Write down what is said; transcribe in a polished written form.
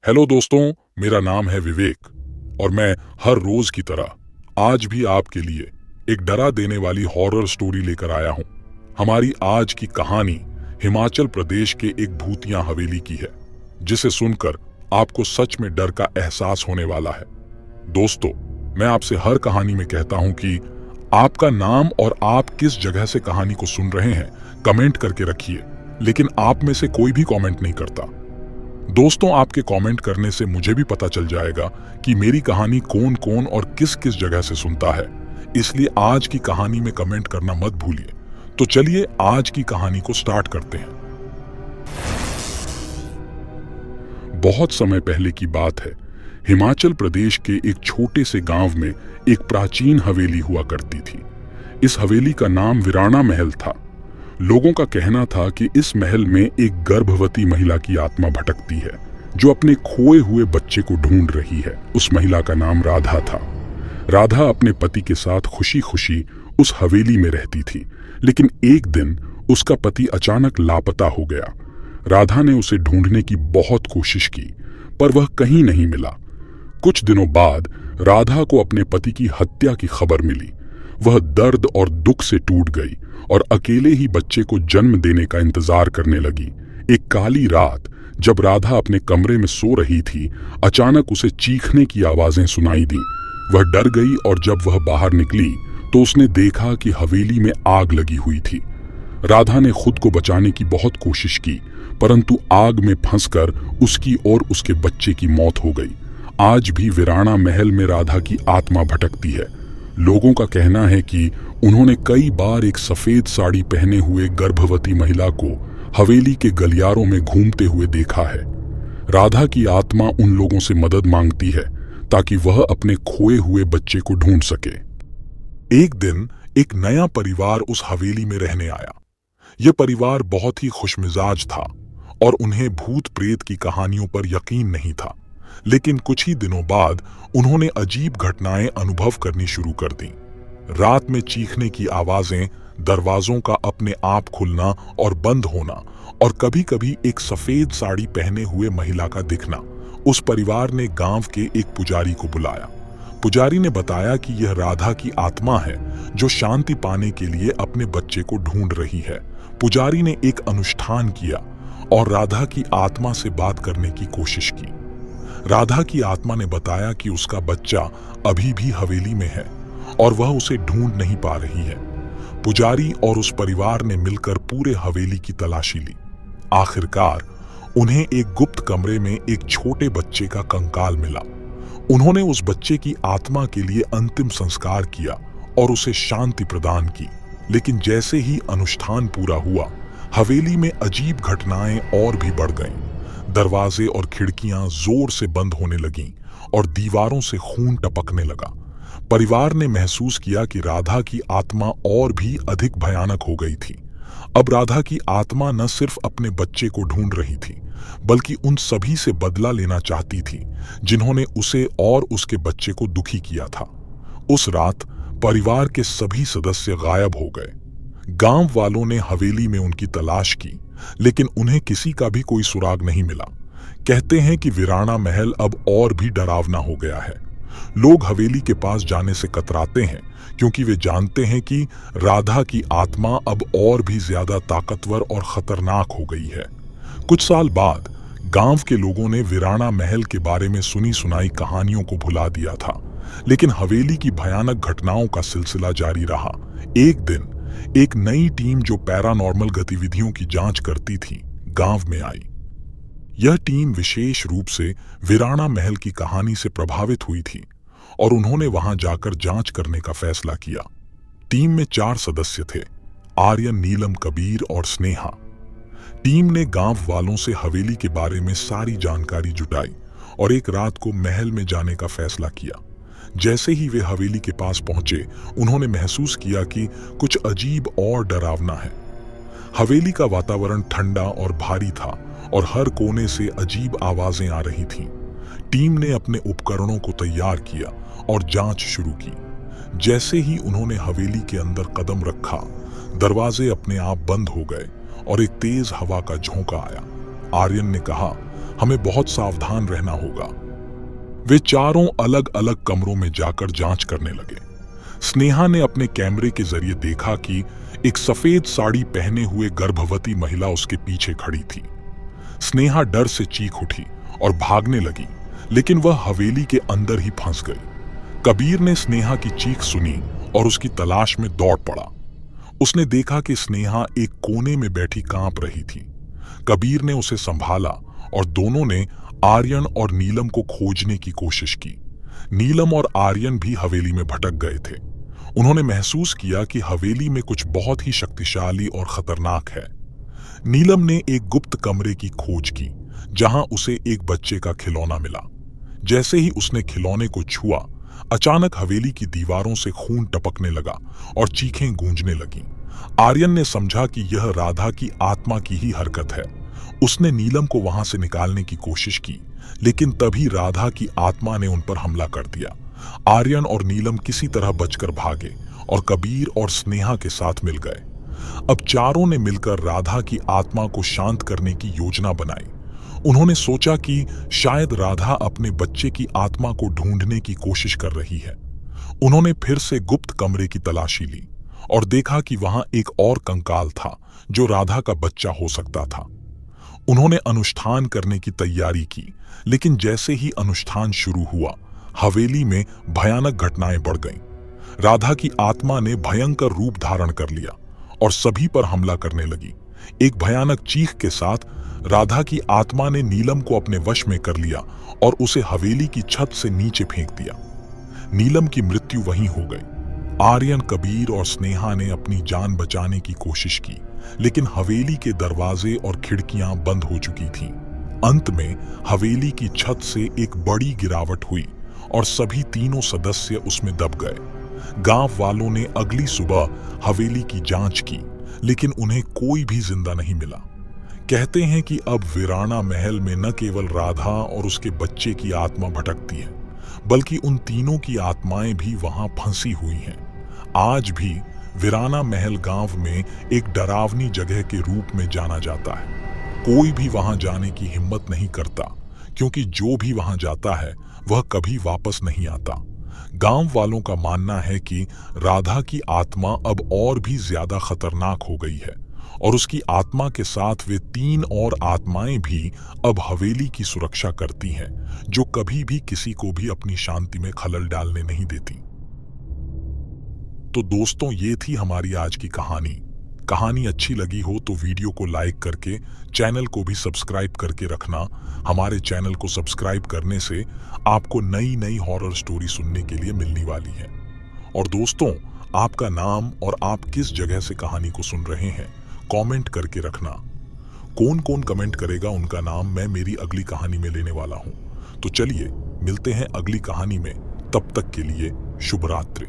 Hello दोस्तों, मेरा नाम है विवेक और मैं हर रोज की तरह आज भी आपके लिए एक डरा देने वाली हॉरर स्टोरी लेकर आया हूं। हमारी आज की कहानी हिमाचल प्रदेश के एक भूतिया हवेली की है, जिसे सुनकर आपको सच में डर का एहसास होने वाला है। दोस्तों, मैं आपसे हर कहानी में कहता हूं कि आपका नाम और आप किस जगह से कहानी को सुन रहे हैं कमेंट करके रखिए, लेकिन आप में से कोई भी कमेंट नहीं करता। दोस्तों, आपके कमेंट करने से मुझे भी पता चल जाएगा कि मेरी कहानी कौन कौन और किस किस जगह से सुनता है, इसलिए आज की कहानी में कमेंट करना मत भूलिए। तो चलिए आज की कहानी को स्टार्ट करते हैं। बहुत समय पहले की बात है। हिमाचल प्रदेश के एक छोटे से गांव में एक प्राचीन हवेली हुआ करती थी। इस हवेली का नाम वीराणा महल था। लोगों का कहना था कि इस महल में एक गर्भवती महिला की आत्मा भटकती है, जो अपने खोए हुए बच्चे को ढूंढ रही है। उस महिला का नाम राधा था। राधा अपने पति के साथ खुशी खुशी उस हवेली में रहती थी, लेकिन एक दिन उसका पति अचानक लापता हो गया। राधा ने उसे ढूंढने की बहुत कोशिश की, पर वह कहीं नहीं मिला। कुछ दिनों बाद राधा को अपने पति की हत्या की खबर मिली। वह दर्द और दुख से टूट गई और अकेले ही बच्चे को जन्म देने का इंतजार करने लगी। एक काली रात जब राधा अपने कमरे में सो रही थी, अचानक उसे चीखने की आवाजें सुनाई दी। वह डर गई और जब वह बाहर निकली तो उसने देखा कि हवेली में आग लगी हुई थी। राधा ने खुद को बचाने की बहुत कोशिश की, परंतु आग में फंसकर उसकी और उसके बच्चे की मौत हो गई। आज भी वीराणा महल में राधा की आत्मा भटकती है। लोगों का कहना है कि उन्होंने कई बार एक सफेद साड़ी पहने हुए गर्भवती महिला को हवेली के गलियारों में घूमते हुए देखा है। राधा की आत्मा उन लोगों से मदद मांगती है ताकि वह अपने खोए हुए बच्चे को ढूंढ सके। एक दिन एक नया परिवार उस हवेली में रहने आया। यह परिवार बहुत ही खुशमिजाज था और उन्हें भूत प्रेत की कहानियों पर यकीन नहीं था। लेकिन कुछ ही दिनों बाद उन्होंने अजीब घटनाएं अनुभव करनी शुरू कर दी। रात में चीखने की आवाजें, दरवाजों का अपने आप खुलना और बंद होना, और कभी-कभी एक सफेद साड़ी पहने हुए महिला का दिखना। उस परिवार ने गांव के एक पुजारी को बुलाया। पुजारी ने बताया कि यह राधा की आत्मा है, जो शांति पाने के लिए अपने बच्चे को ढूंढ रही है। पुजारी ने एक अनुष्ठान किया और राधा की आत्मा से बात करने की कोशिश की। राधा की आत्मा ने बताया कि उसका बच्चा अभी भी हवेली में है और वह उसे ढूंढ नहीं पा रही है। पुजारी और उस परिवार ने मिलकर पूरे हवेली की तलाशी ली। आखिरकार उन्हें एक गुप्त कमरे में एक छोटे बच्चे का कंकाल मिला। उन्होंने उस बच्चे की आत्मा के लिए अंतिम संस्कार किया और उसे शांति प्रदान की। लेकिन जैसे ही अनुष्ठान पूरा हुआ, हवेली में अजीब घटनाएं और भी बढ़ गईं। दरवाजे और खिड़कियां जोर से बंद होने लगीं और दीवारों से खून टपकने लगा। परिवार ने महसूस किया कि राधा की आत्मा और भी अधिक भयानक हो गई थी। अब राधा की आत्मा न सिर्फ अपने बच्चे को ढूंढ रही थी, बल्कि उन सभी से बदला लेना चाहती थी जिन्होंने उसे और उसके बच्चे को दुखी किया था। उस रात परिवार के सभी सदस्य गायब हो गए। गांव वालों ने हवेली में उनकी तलाश की, लेकिन उन्हें किसी का भी कोई सुराग नहीं मिला। कहते हैं कि वीराणा महल अब और भी डरावना हो गया है। लोग हवेली के पास जाने से कतराते हैं, क्योंकि वे जानते हैं कि राधा की आत्मा अब और भी ज्यादा ताकतवर और खतरनाक हो गई है। कुछ साल बाद गांव के लोगों ने वीराणा महल के बारे में सुनी सुनाई कहानियों को भुला दिया था, लेकिन हवेली की भयानक घटनाओं का सिलसिला जारी रहा। एक दिन एक नई टीम जो पैरानॉर्मल गतिविधियों की जांच करती थी, गांव में आई। यह टीम विशेष रूप से वीराणा महल की कहानी से प्रभावित हुई थी और उन्होंने वहां जाकर जांच करने का फैसला किया। टीम में 4 सदस्य थे: आर्यन, नीलम, कबीर और स्नेहा। टीम ने गांव वालों से हवेली के बारे में सारी जानकारी जुटाई और एक रात को महल में जाने का फैसला किया। जैसे ही वे हवेली के पास पहुंचे, उन्होंने महसूस किया कि कुछ अजीब और डरावना है। हवेली का वातावरण ठंडा और भारी था और हर कोने से अजीब आवाजें आ रही थीं। टीम ने अपने उपकरणों को तैयार किया और जांच शुरू की। जैसे ही उन्होंने हवेली के अंदर कदम रखा, दरवाजे अपने आप बंद हो गए और एक तेज हवा का झोंका आया। आर्यन ने कहा, हमें बहुत सावधान रहना होगा। वे चारों अलग अलग कमरों में जाकर जांच करने लगे। स्नेहा ने अपने कैमरे के जरिए देखा कि एक सफेद साड़ी पहने हुए गर्भवती महिला उसके पीछे खड़ी थी। स्नेहा डर से चीख उठी और भागने लगी, लेकिन वह हवेली के अंदर ही फंस गई। कबीर ने स्नेहा की चीख सुनी और उसकी तलाश में दौड़ पड़ा। उसने देखा कि स्नेहा एक कोने में बैठी कांप रही थी। कबीर ने उसे संभाला और दोनों ने आर्यन और नीलम को खोजने की कोशिश की। नीलम और आर्यन भी हवेली में भटक गए थे। उन्होंने महसूस किया कि हवेली में कुछ बहुत ही शक्तिशाली और खतरनाक है। नीलम ने एक गुप्त कमरे की खोज की, जहां उसे एक बच्चे का खिलौना मिला। जैसे ही उसने खिलौने को छुआ, अचानक हवेली की दीवारों से खून टपकने लगा और चीखें गूंजने लगीं। आर्यन ने समझा कि यह राधा की आत्मा की ही हरकत है। उसने नीलम को वहां से निकालने की कोशिश की, लेकिन तभी राधा की आत्मा ने उन पर हमला कर दिया। आर्यन और नीलम किसी तरह बचकर भागे और कबीर और स्नेहा के साथ मिल गए। अब चारों ने मिलकर राधा की आत्मा को शांत करने की योजना बनाई। उन्होंने सोचा कि शायद राधा अपने बच्चे की आत्मा को ढूंढने की कोशिश कर रही है। उन्होंने फिर से गुप्त कमरे की तलाशी ली और देखा कि वहां एक और कंकाल था जो राधा का बच्चा हो सकता था। उन्होंने अनुष्ठान करने की तैयारी की, लेकिन जैसे ही अनुष्ठान शुरू हुआ, हवेली में भयानक घटनाएं बढ़ गईं। राधा की आत्मा ने भयंकर रूप धारण कर लिया और सभी पर हमला करने लगी। एक भयानक चीख के साथ राधा की आत्मा ने नीलम को अपने वश में कर लिया और उसे हवेली की छत से नीचे फेंक दिया। नीलम की मृत्यु वहीं हो गई। आर्यन, कबीर और स्नेहा ने अपनी जान बचाने की कोशिश की, लेकिन हवेली के दरवाजे और खिड़कियां बंद हो चुकी थीं। अंत में हवेली की छत से एक बड़ी गिरावट हुई और सभी तीनों सदस्य उसमें दब गए। गांव वालों ने अगली सुबह हवेली की जांच की, लेकिन उन्हें कोई भी जिंदा नहीं मिला। कहते हैं कि अब वीराना महल में न केवल राधा और उसके बच्चे की आत्मा भटकती है, बल्कि उन तीनों की आत्माएं भी वहां फंसी हुई हैं। आज भी वीराना महल गांव में एक डरावनी जगह के रूप में जाना जाता है। कोई भी वहां जाने की हिम्मत नहीं करता, क्योंकि जो भी वहां जाता है वह कभी वापस नहीं आता। गांव वालों का मानना है कि राधा की आत्मा अब और भी ज्यादा खतरनाक हो गई है और उसकी आत्मा के साथ वे 3 और आत्माएं भी अब हवेली की सुरक्षा करती हैं, जो कभी भी किसी को भी अपनी शांति में खलल डालने नहीं देती। तो दोस्तों, ये थी हमारी आज की कहानी। कहानी अच्छी लगी हो तो वीडियो को लाइक करके चैनल को भी सब्सक्राइब करके रखना। हमारे चैनल को सब्सक्राइब करने से आपको नई नई हॉरर स्टोरी सुनने के लिए मिलने वाली है। और दोस्तों, आपका नाम और आप किस जगह से कहानी को सुन रहे हैं कमेंट करके रखना। कौन कौन कमेंट करेगा उनका नाम मैं मेरी अगली कहानी में लेने वाला हूं। तो चलिए मिलते हैं अगली कहानी में। तब तक के लिए शुभ रात्रि।